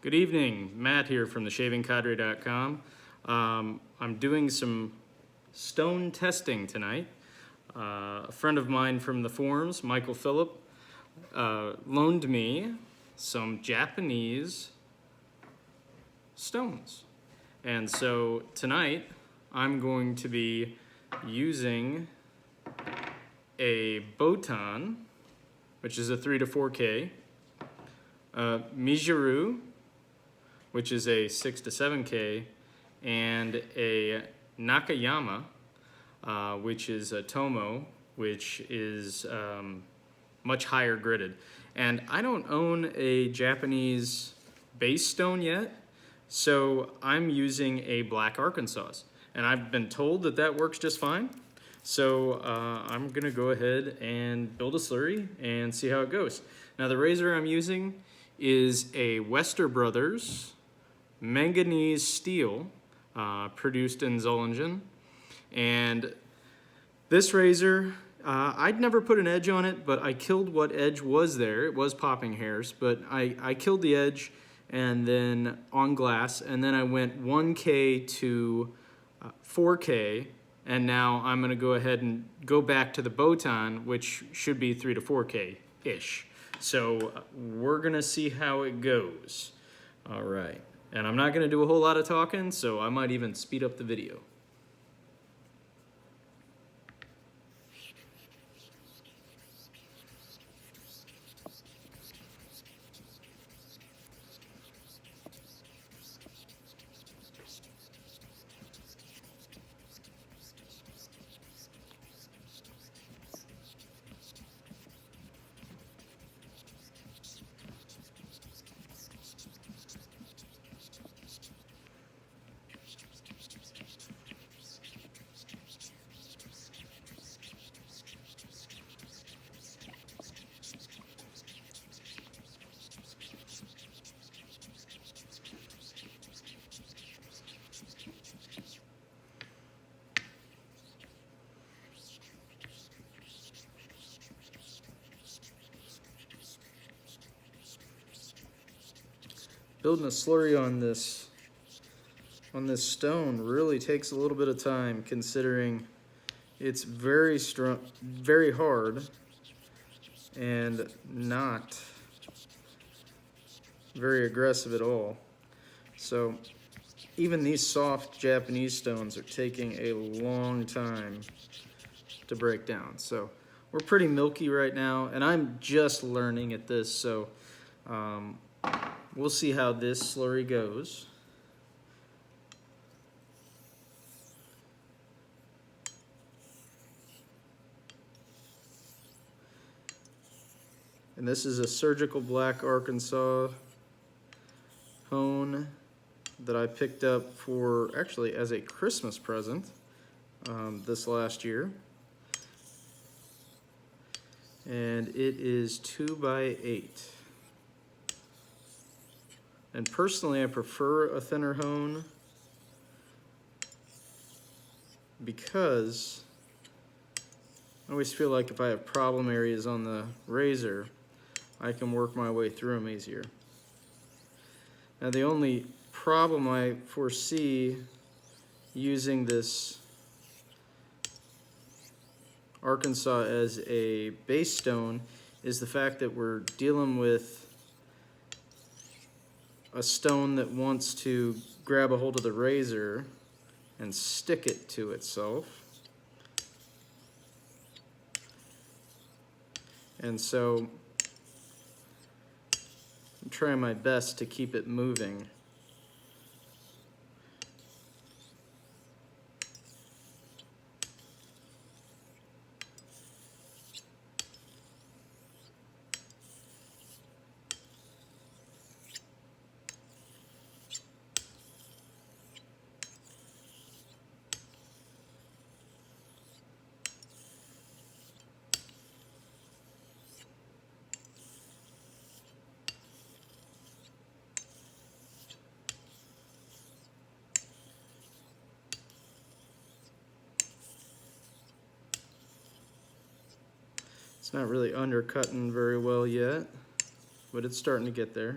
Good evening, Matt here from theshavingcadre.com. I'm doing some stone testing tonight. A friend of mine from the forums, Michael Phillip, loaned me some Japanese stones. And so tonight I'm going to be using a botan, which is a 3 to 4K, Mijiru, which is a 6 to 7K, and a Nakayama, which is a Tomo, which is much higher gridded. And I don't own a Japanese base stone yet, so I'm using a black Arkansas. And I've been told that that works just fine. So I'm gonna go ahead and build a slurry and see how it goes. Now the razor I'm using is a Brothers Manganese Steel, produced in Zollingen. And this razor, I'd never put an edge on it, but I killed what edge was there. It was popping hairs, but I killed the edge and then on glass, and then I went 1K to 4K, and now I'm gonna go ahead and go back to the botan, which should be 3 to 4K-ish. So we're gonna see how it goes. All right, and I'm not gonna do a whole lot of talking, so I might even speed up the video. Building a slurry on this stone really takes a little bit of time, considering it's very strong, very hard, and not very aggressive at all. So even these soft Japanese stones are taking a long time to break down. So we're pretty milky right now, and I'm just learning at this, so we'll see how this slurry goes. And this is a surgical black Arkansas hone that I picked up for, actually, as a Christmas present this last year. And it is 2x8. And personally, I prefer a thinner hone because I always feel like if I have problem areas on the razor, I can work my way through them easier. Now the only problem I foresee using this Arkansas as a base stone is the fact that we're dealing with a stone that wants to grab a hold of the razor and stick it to itself. And so I'm trying my best to keep it moving. It's not really undercutting very well yet, but it's starting to get there.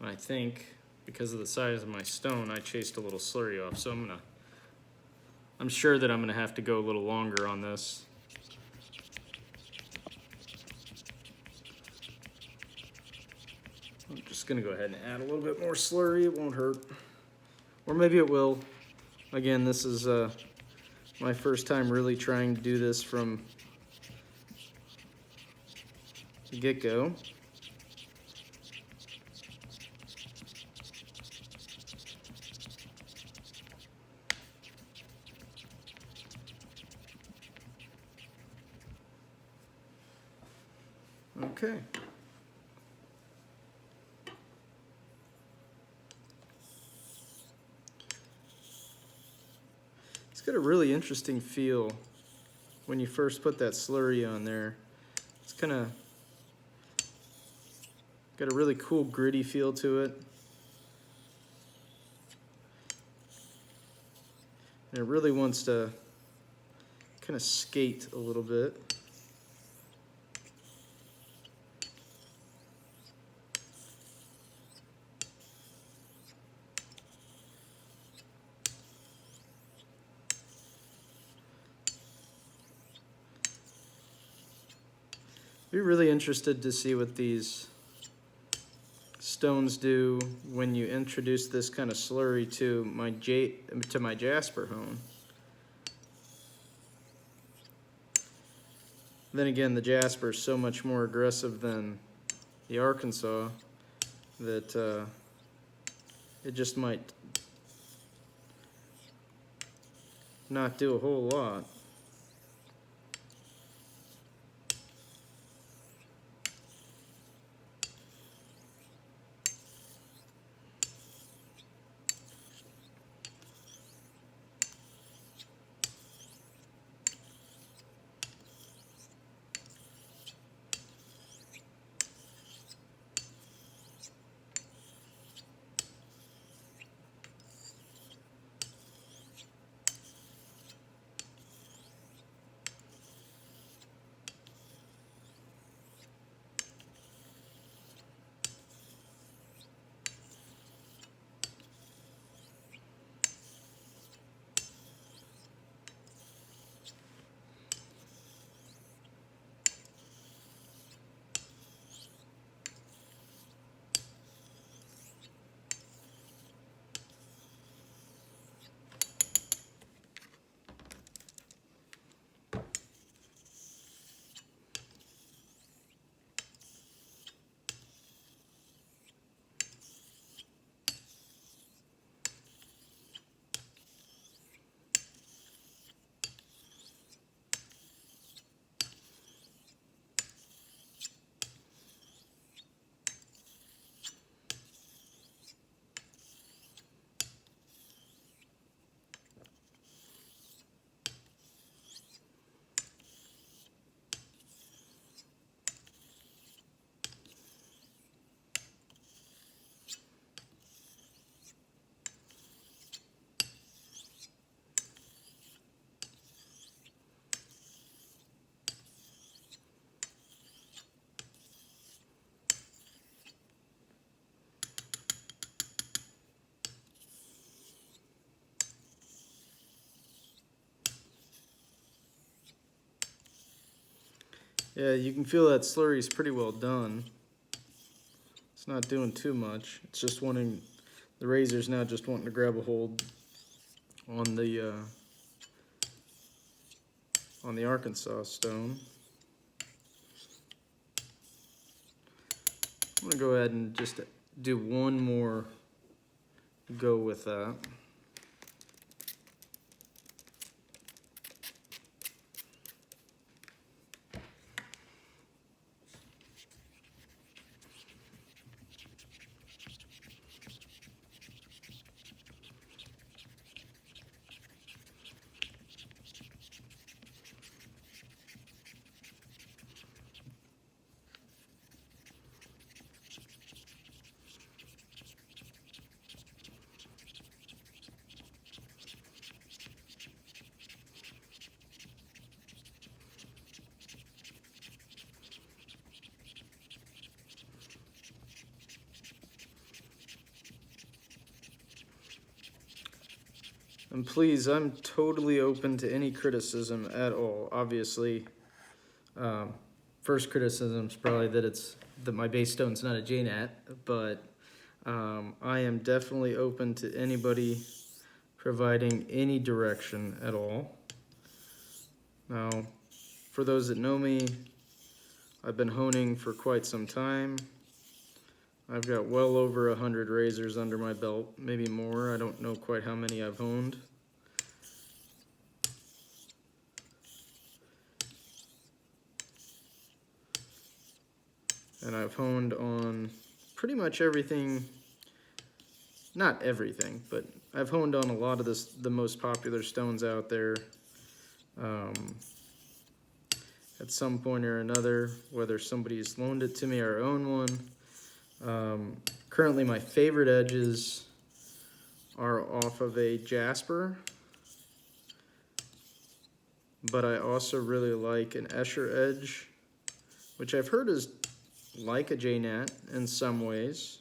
And I think because of the size of my stone, I chased a little slurry off. So I'm sure that I'm gonna have to go a little longer on this. I'm just gonna go ahead and add a little bit more slurry. It won't hurt, or maybe it will. Again, this is my first time really trying to do this from the get-go. Okay. It's got a really interesting feel when you first put that slurry on there. It's kind of got a really cool gritty feel to it. And it really wants to kind of skate a little bit. Be really interested to see what these stones do when you introduce this kind of slurry to my jasper hone. Then again, the jasper is so much more aggressive than the Arkansas that it just might not do a whole lot. Yeah, you can feel that slurry is pretty well done. It's not doing too much. It's just wanting, the razor's now just wanting to grab a hold on the Arkansas stone. I'm gonna go ahead and just do one more go with that. And please, I'm totally open to any criticism at all. Obviously, first criticism is probably that my base stone's not a Jnat, but I am definitely open to anybody providing any direction at all. Now, for those that know me, I've been honing for quite some time. I've got well over 100 razors under my belt, maybe more. I don't know quite how many I've honed. And I've honed on pretty much everything, not everything, but I've honed on a lot of the most popular stones out there at some point or another, whether somebody's loaned it to me or own one. Currently my favorite edges are off of a Jasper, but I also really like an Escher edge, which I've heard is like a Jnat in some ways,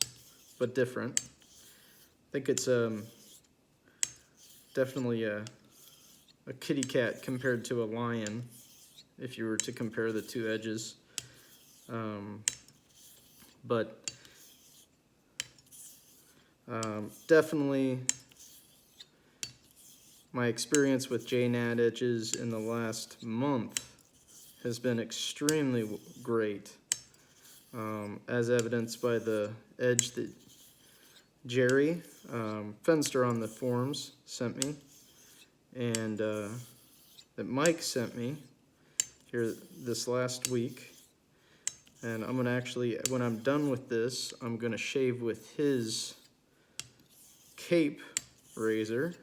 but different. I think it's definitely a kitty cat compared to a lion, if you were to compare the two edges. But definitely my experience with Jnat edges in the last month has been extremely great, as evidenced by the edge that Jerry Fenster on the forums sent me, and that Mike sent me here this last week. And I'm gonna actually, when I'm done with this, I'm gonna shave with his Cape razor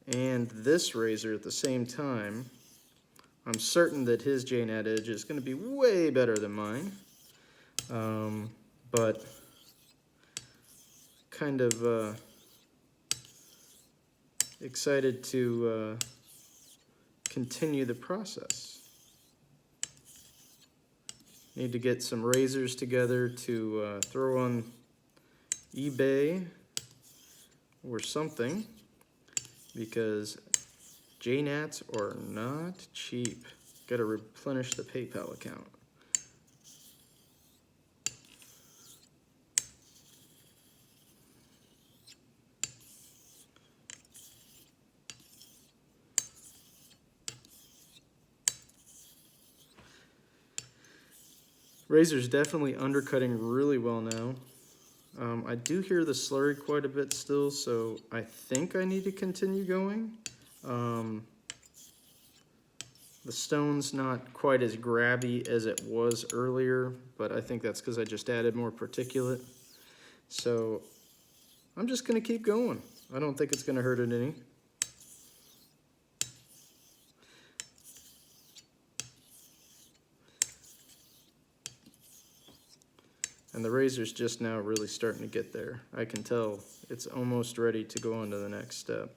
and this razor at the same time. I'm certain that his Jnat edge is gonna be way better than mine, but kind of excited to continue the process. Need to get some razors together to throw on eBay or something, because Jnats are not cheap. Got to replenish the PayPal account. Razor's definitely undercutting really well now. I do hear the slurry quite a bit still, so I think I need to continue going. The stone's not quite as grabby as it was earlier, but I think that's because I just added more particulate. So I'm just gonna keep going. I don't think it's gonna hurt it any. And the razor's just now really starting to get there. I can tell it's almost ready to go on to the next step.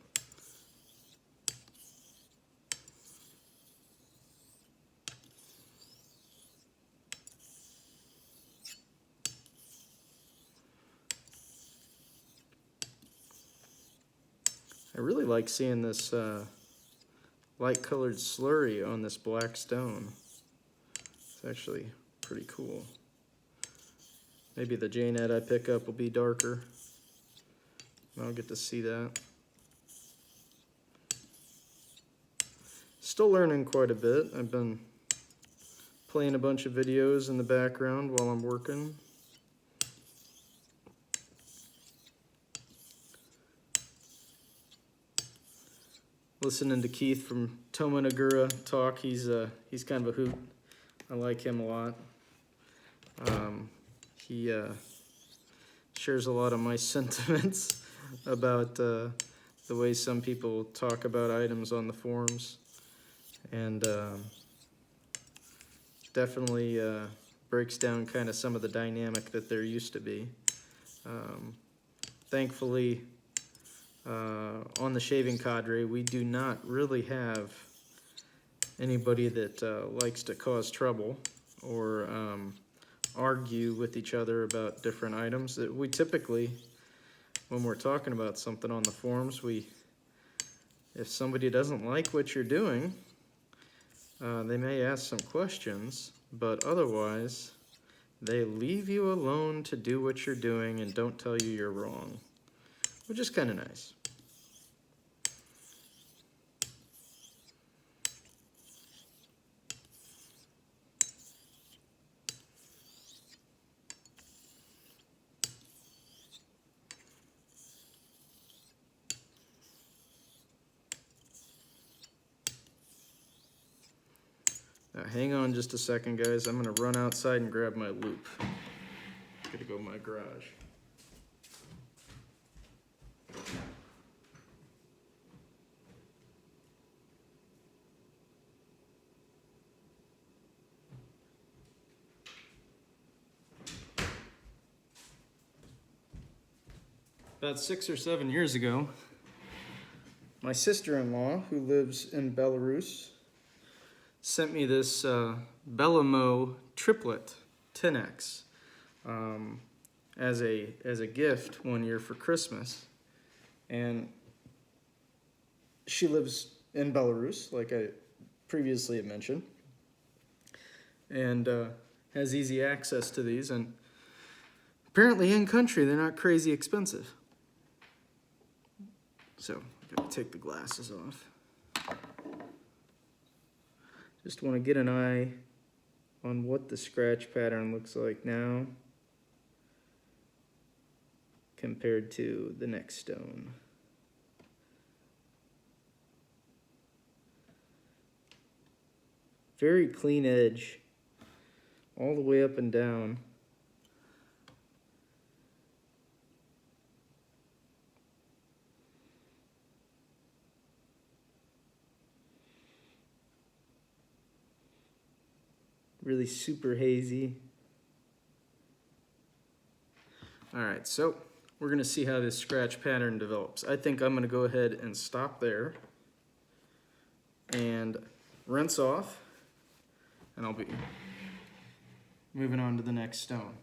I really like seeing this light colored slurry on this black stone. It's actually pretty cool. Maybe the Jnat I pick up will be darker. I'll get to see that. Still learning quite a bit. I've been playing a bunch of videos in the background while I'm working. Listening to Keith from Jnat Nagura talk, he's kind of a hoot. I like him a lot. He shares a lot of my sentiments about the way some people talk about items on the forums, and definitely breaks down kind of some of the dynamic that there used to be. Thankfully, on the shaving cadre, we do not really have anybody that likes to cause trouble or argue with each other about different items. That we typically, when we're talking about something on the forums, we if somebody doesn't like what you're doing, they may ask some questions, but otherwise, they leave you alone to do what you're doing and don't tell you you're wrong, which is kind of nice. Now, hang on just a second, guys. I'm gonna run outside and grab my loop. Gotta go to my garage. About 6 or 7 years ago, my sister-in-law, who lives in Belarus, sent me this Belamo triplet 10X as a gift one year for Christmas. And she lives in Belarus, like I previously had mentioned, and has easy access to these. And apparently in country, they're not crazy expensive. So I'm gonna take the glasses off. Just want to get an eye on what the scratch pattern looks like now compared to the next stone. Very clean edge all the way up and down. Really super hazy. All right, so we're gonna see how this scratch pattern develops. I think I'm gonna go ahead and stop there and rinse off, and I'll be moving on to the next stone.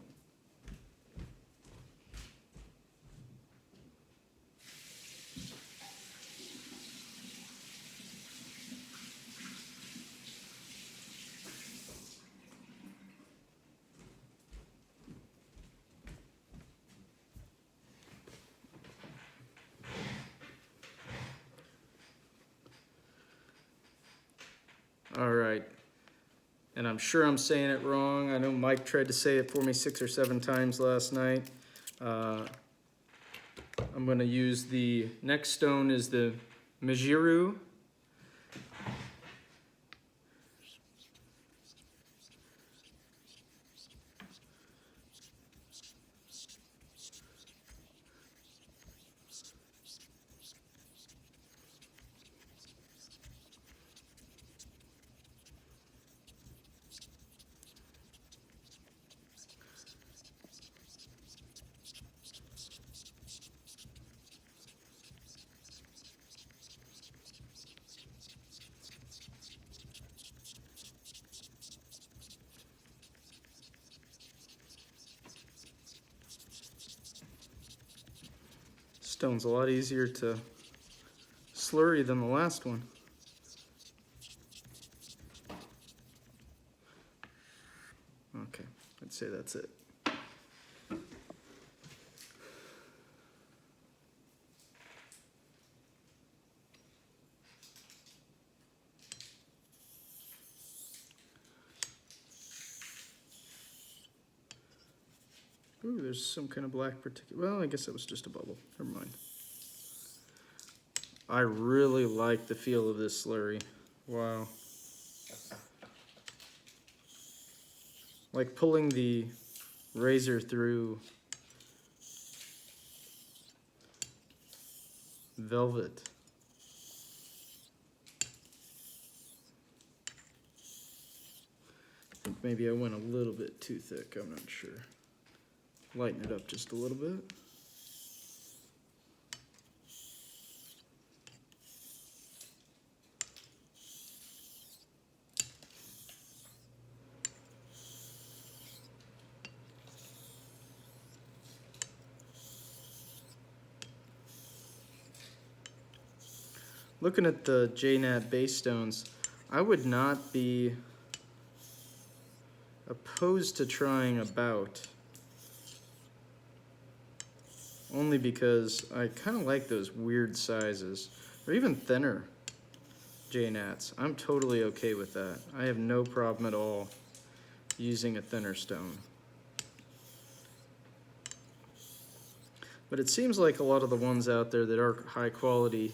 All right, and I'm sure I'm saying it wrong. I know Mike tried to say it for me 6 or 7 times last night. I'm gonna use the next stone is the Mijiru. Stone's a lot easier to slurry than the last one. Okay, I'd say that's it. Ooh, there's some kind of black particulate. Well, I guess that was just a bubble. Never mind. I really like the feel of this slurry. Wow. Like pulling the razor through velvet. I think maybe I went a little bit too thick, I'm not sure. Lighten it up just a little bit. looking at the Jnat base stones, I would not be opposed to trying a bout. Only because I kind of like those weird sizes, or even thinner Jnats. I'm totally okay with that. I have no problem at all using a thinner stone. But it seems like a lot of the ones out there that are high quality,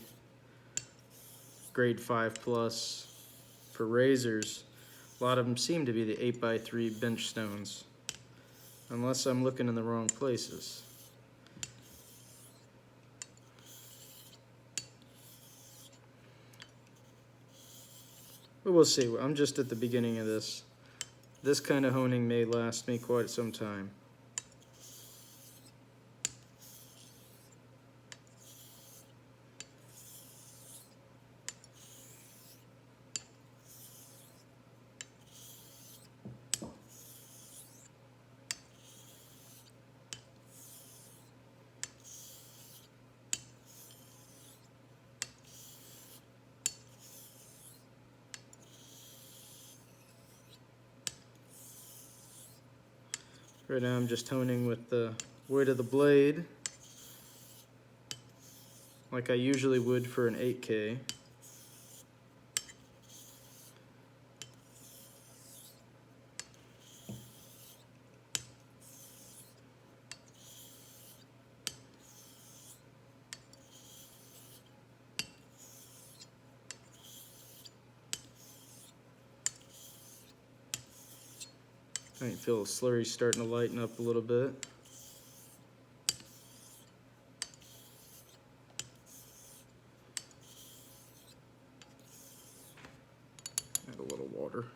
grade 5+ for razors, a lot of them seem to be the 8x3 bench stones, unless I'm looking in the wrong places. But we'll see. I'm just at the beginning of this. This kind of honing may last me quite some time. Right now I'm just honing with the weight of the blade, like I usually would for an 8K. I can feel the slurry starting to lighten up a little bit. Add a little water.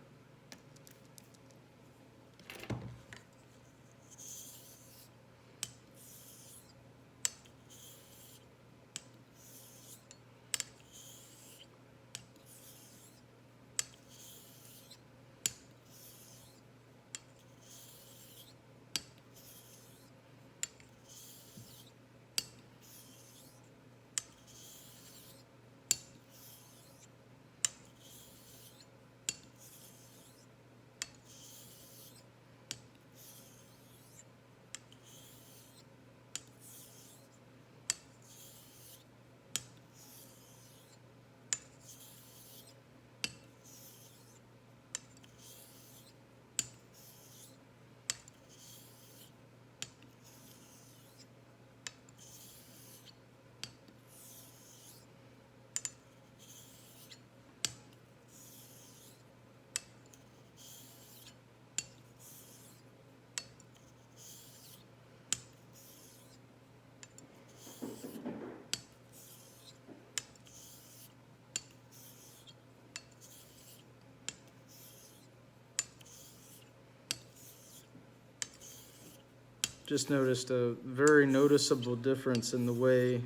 Just noticed a very noticeable difference in the way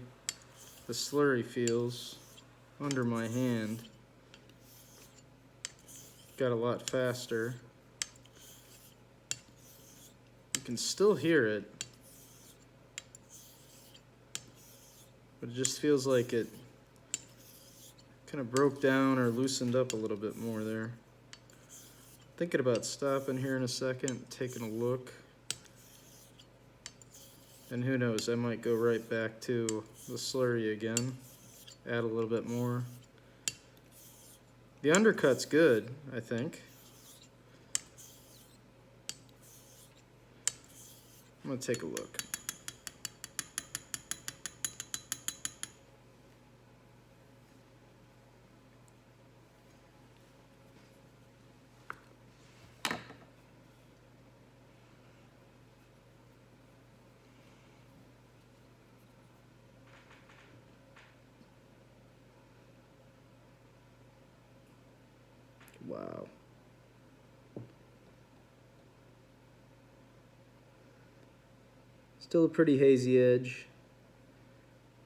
the slurry feels under my hand. Got a lot faster. You can still hear it, but it just feels like it kind of broke down or loosened up a little bit more there. Thinking about stopping here in a second, taking a look. And who knows, I might go right back to the slurry again, add a little bit more. The undercut's good, I think. I'm gonna take a look. Wow. Still a pretty hazy edge.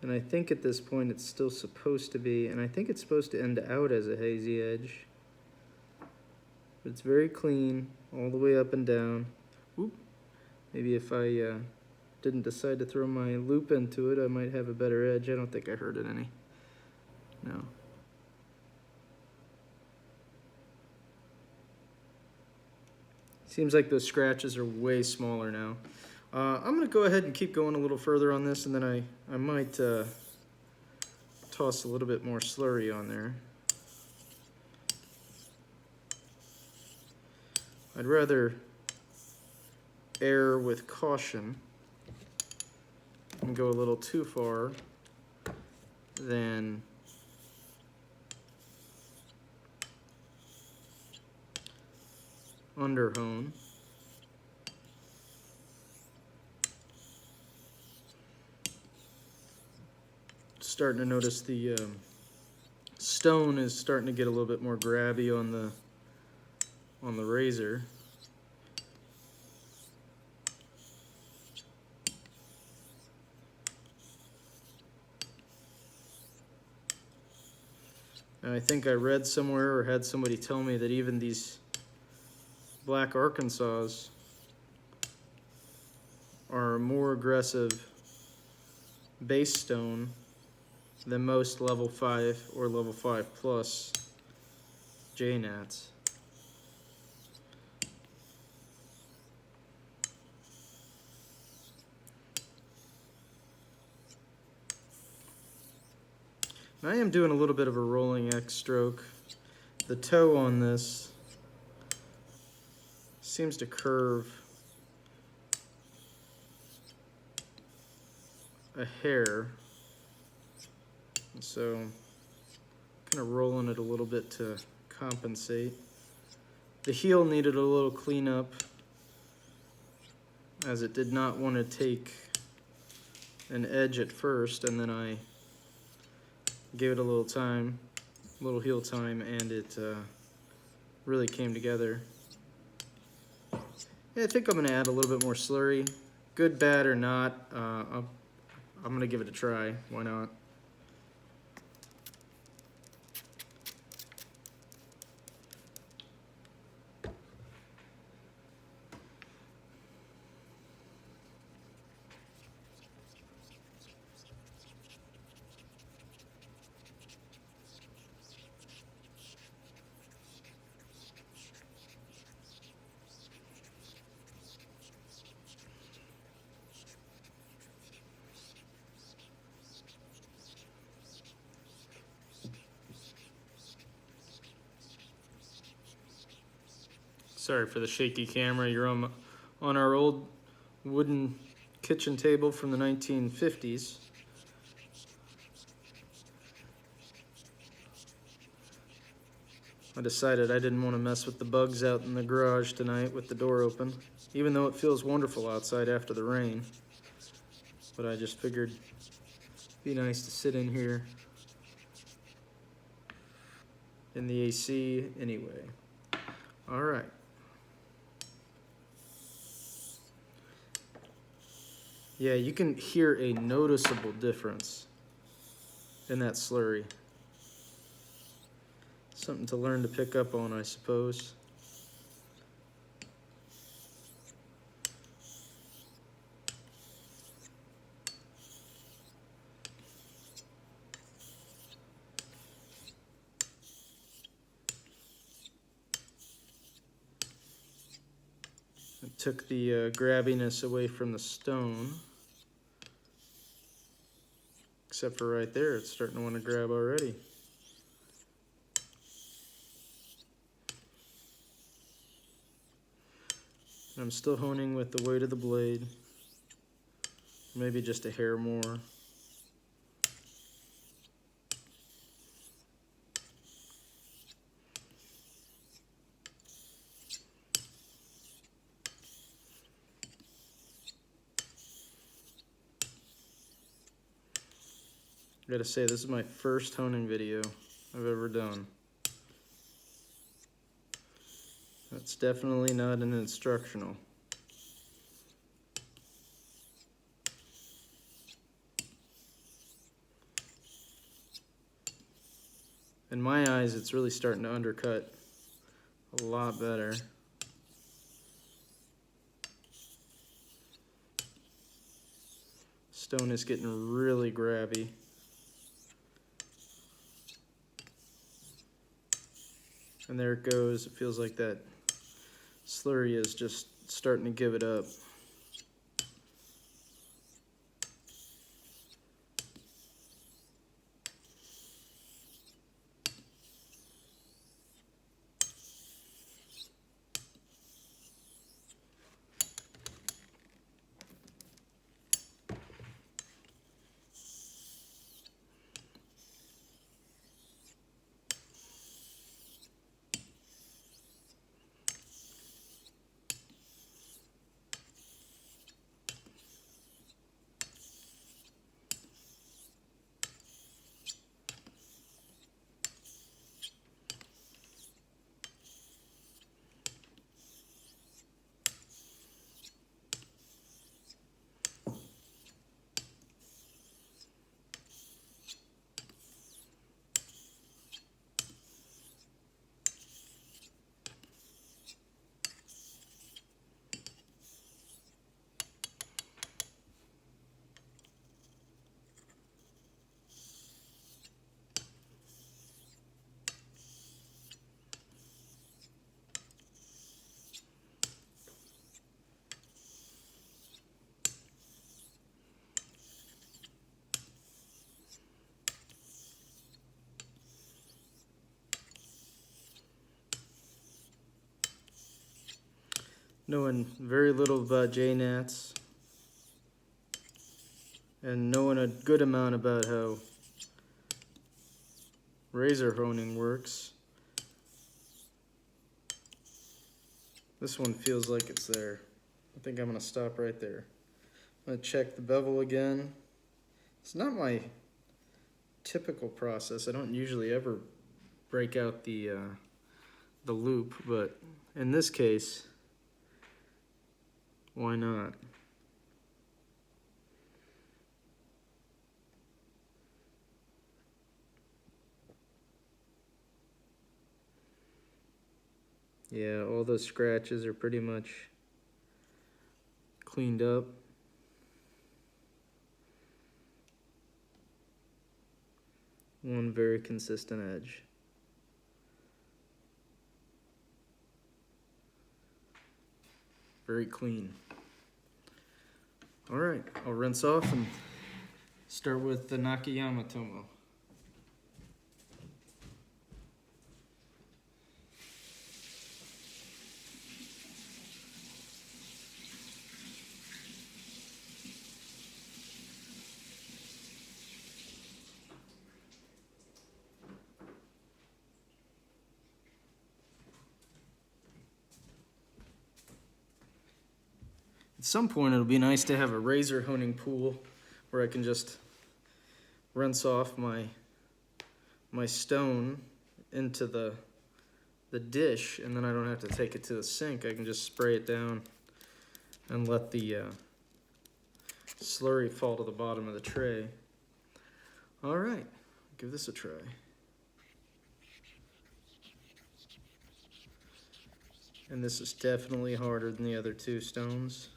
And I think at this point it's still supposed to be, and I think it's supposed to end out as a hazy edge. But it's very clean, all the way up and down. Oop. Maybe if I didn't decide to throw my loop into it, I might have a better edge. I don't think I hurt it any. No. Seems like those scratches are way smaller now. I'm going to go ahead and keep going a little further on this, and then I might toss a little bit more slurry on there. I'd rather err with caution and go a little too far than underhone. Starting to notice the stone is starting to get a little bit more grabby on the razor. And I think I read somewhere or had somebody tell me that even these black Arkansas are a more aggressive base stone than most level 5 or level 5 plus Jnats. I am doing a little bit of a rolling X stroke. The toe on this seems to curve a hair, so kind of rolling it a little bit to compensate. The heel needed a little cleanup, as it did not want to take an edge at first, and then I gave it a little time, a little heel time, and it really came together. Yeah, I think I'm going to add a little bit more slurry. Good, bad, or not, I'm going to give it a try. Why not? Sorry for the shaky camera. You're on our old wooden kitchen table from the 1950s. I decided I didn't want to mess with the bugs out in the garage tonight with the door open, even though it feels wonderful outside after the rain. But I just figured it'd be nice to sit in here in the AC anyway. All right. Yeah, you can hear a noticeable difference in that slurry. Something to learn to pick up on, I suppose. It took the grabbiness away from the stone. Except for right there, it's starting to want to grab already. I'm still honing with the weight of the blade. Maybe just a hair more. I gotta say, this is my first honing video I've ever done. That's definitely not an instructional. In my eyes, it's really starting to undercut a lot better. Stone is getting really grabby. And there it goes. It feels like that slurry is just starting to give it up. Knowing very little about Jnats and knowing a good amount about how razor honing works, this one feels like it's there. I think I'm going to stop right there. I'm going to check the bevel again. It's not my typical process. I don't usually ever break out the loop, but in this case, why not? Yeah, all those scratches are pretty much cleaned up. One very consistent edge. Very clean. All right, I'll rinse off and start with the Nakayama Tomo. At some point it'll be nice to have a razor honing pool where I can just rinse off my stone into the dish, and then I don't have to take it to the sink. I can just spray it down and let the slurry fall to the bottom of the tray. All right, give this a try. And this is definitely harder than the other two stones.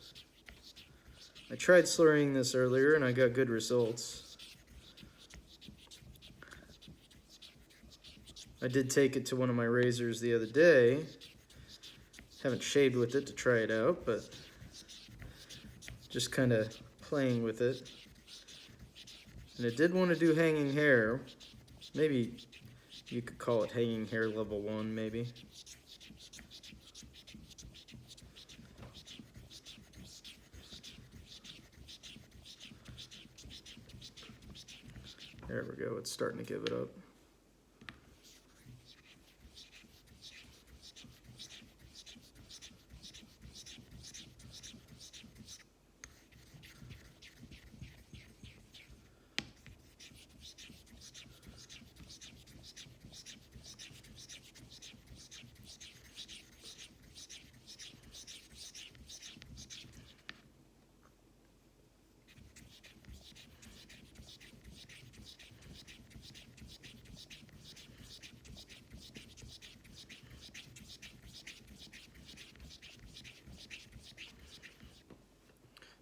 I tried slurrying this earlier and I got good results. I did take it to one of my razors the other day. Haven't shaved with it to try it out, but just kind of playing with it. And it did want to do hanging hair. Maybe you could call it hanging hair level 1, maybe. There we go, it's starting to give it up.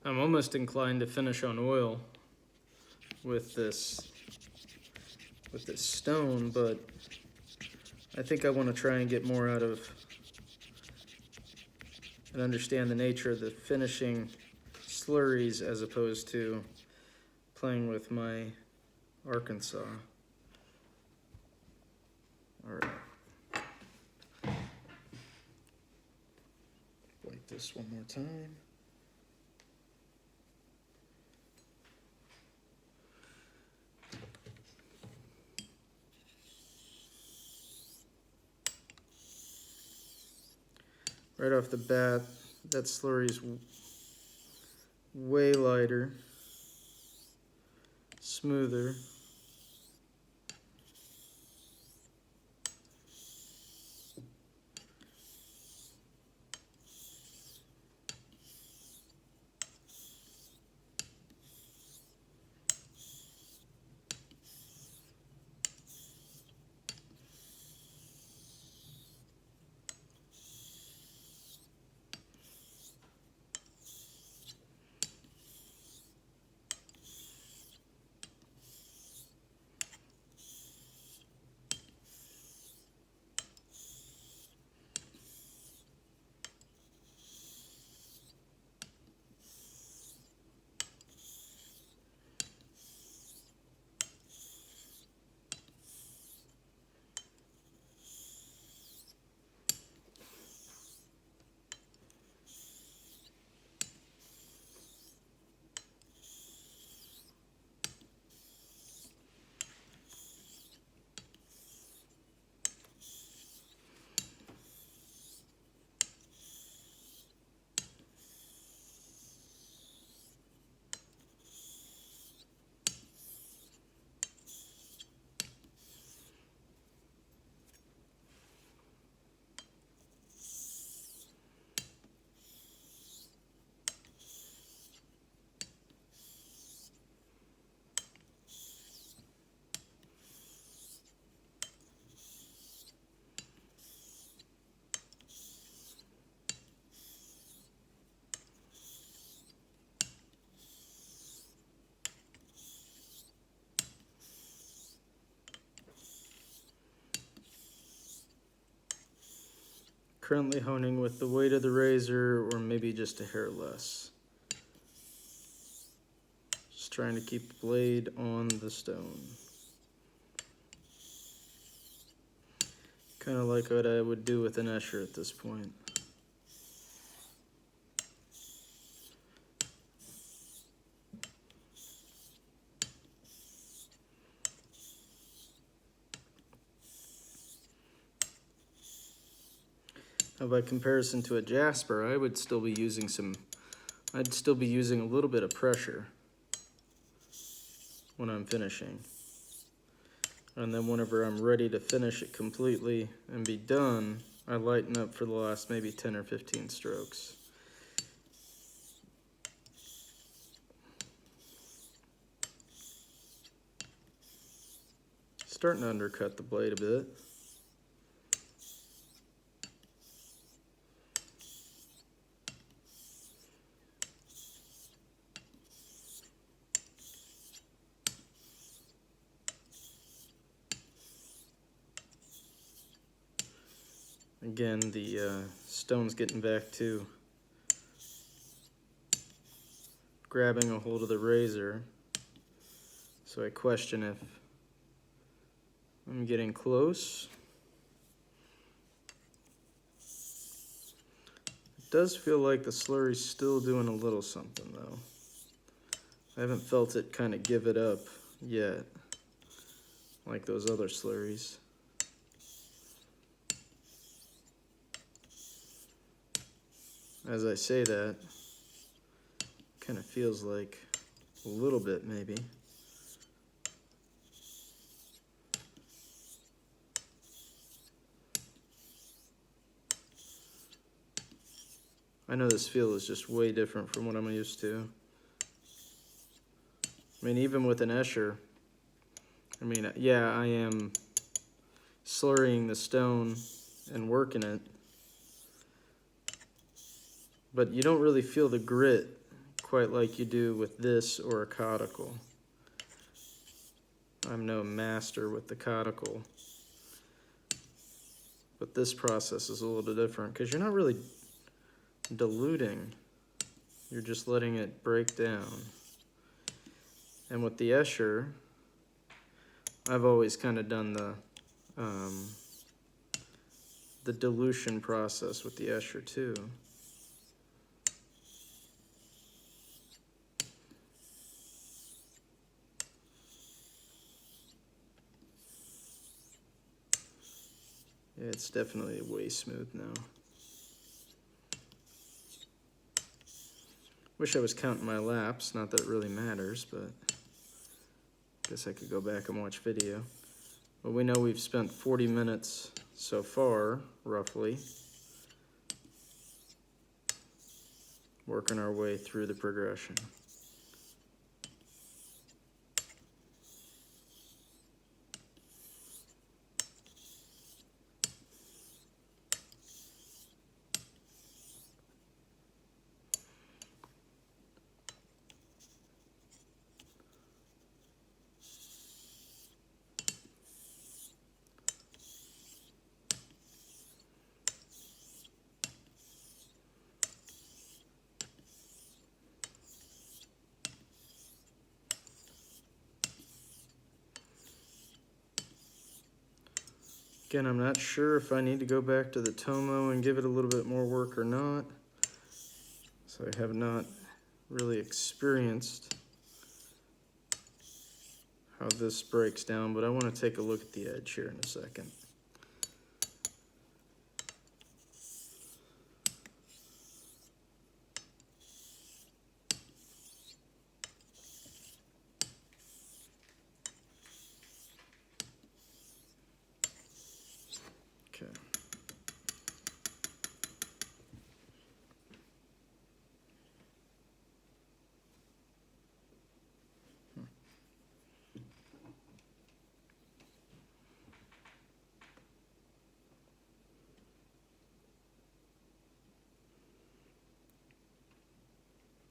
I'm almost inclined to finish on oil with this stone, but I think I want to try and get more out of and understand the nature of the finishing slurries as opposed to playing with my Arkansas. All right. Like this one more time. Right off the bat, that slurry's way lighter, smoother. Currently honing with the weight of the razor or maybe just a hair less. Just trying to keep the blade on the stone. Kind of like what I would do with an Escher at this point. Now by comparison to a Jasper, I would still be using I'd still be using a little bit of pressure when I'm finishing. And then whenever I'm ready to finish it completely and be done, I lighten up for the last maybe 10 or 15 strokes. Starting to undercut the blade a bit. Again, the stone's getting back to grabbing a hold of the razor, so I question if I'm getting close. It does feel like the slurry's still doing a little something though. I haven't felt it kind of give it up yet, like those other slurries. As I say that, kind of feels like a little bit maybe. I know this feel is just way different from what I'm used to. I mean, even with an Escher, I mean, yeah, I am slurrying the stone and working it, but you don't really feel the grit quite like you do with this or a caudicle. I'm no master with the caudicle, but this process is a little different because you're not really diluting. You're just letting it break down. And with the Escher, I've always kind of done the dilution process with the Escher too. Yeah, it's definitely way smooth now. Wish I was counting my laps, not that it really matters, but I guess I could go back and watch video. But we know we've spent 40 minutes so far, roughly, working our way through the progression. Again, I'm not sure if I need to go back to the Tomo and give it a little bit more work or not. So I have not really experienced how this breaks down, but I want to take a look at the edge here in a second. Okay.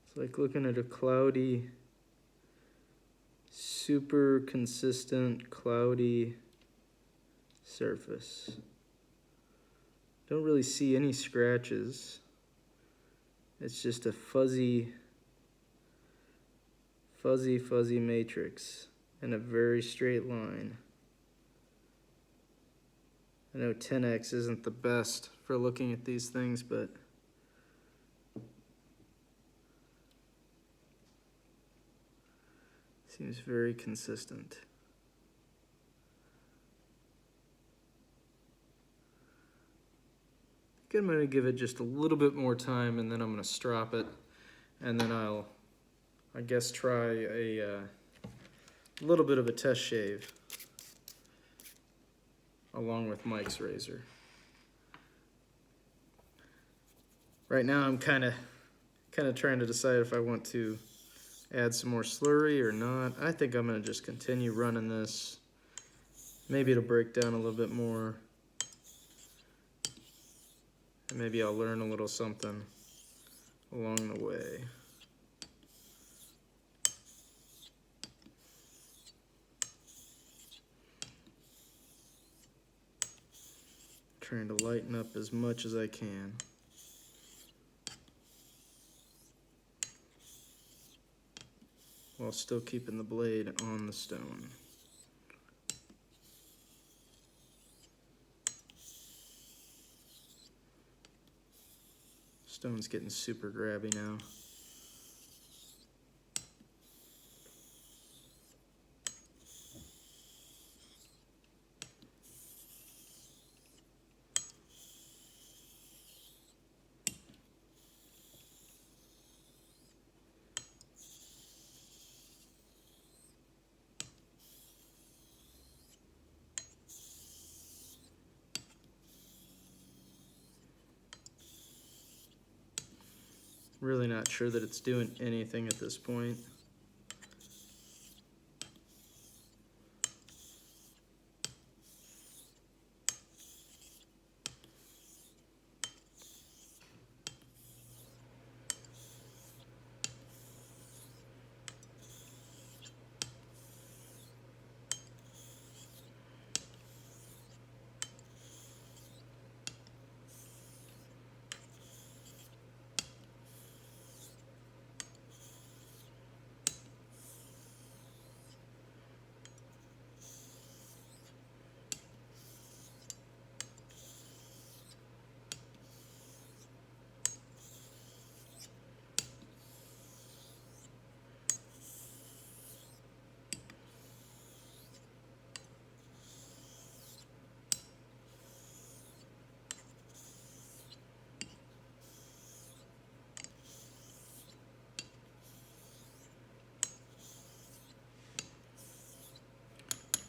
It's like looking at a cloudy, super consistent, cloudy surface. Don't really see any scratches. It's just a fuzzy matrix and a very straight line. I know 10x isn't the best for looking at these things, but seems very consistent. I think I'm going to give it just a little bit more time, and then I'm going to strop it, and then I guess, try a little bit of a test shave along with Mike's razor. Right now I'm kind of trying to decide if I want to add some more slurry or not. I think I'm going to just continue running this. Maybe it'll break down a little bit more. And maybe I'll learn a little something along the way. Trying to lighten up as much as I can. While still keeping the blade on the stone. Stone's getting super grabby now. Really not sure that it's doing anything at this point.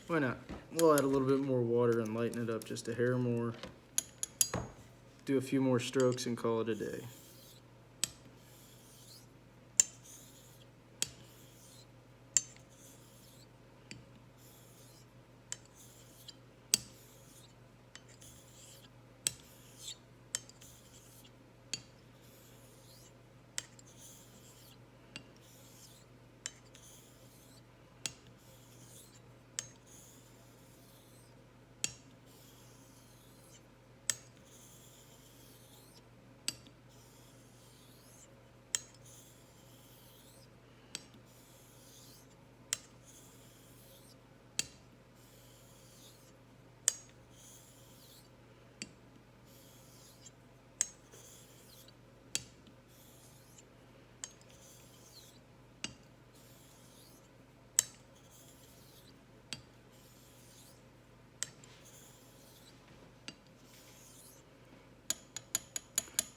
Why not? We'll add a little bit more water and lighten it up just a hair more. Do a few more strokes and call it a day.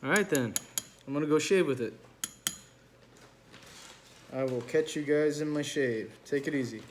All right then, I'm gonna go shave with it. I will catch you guys in my shave. Take it easy.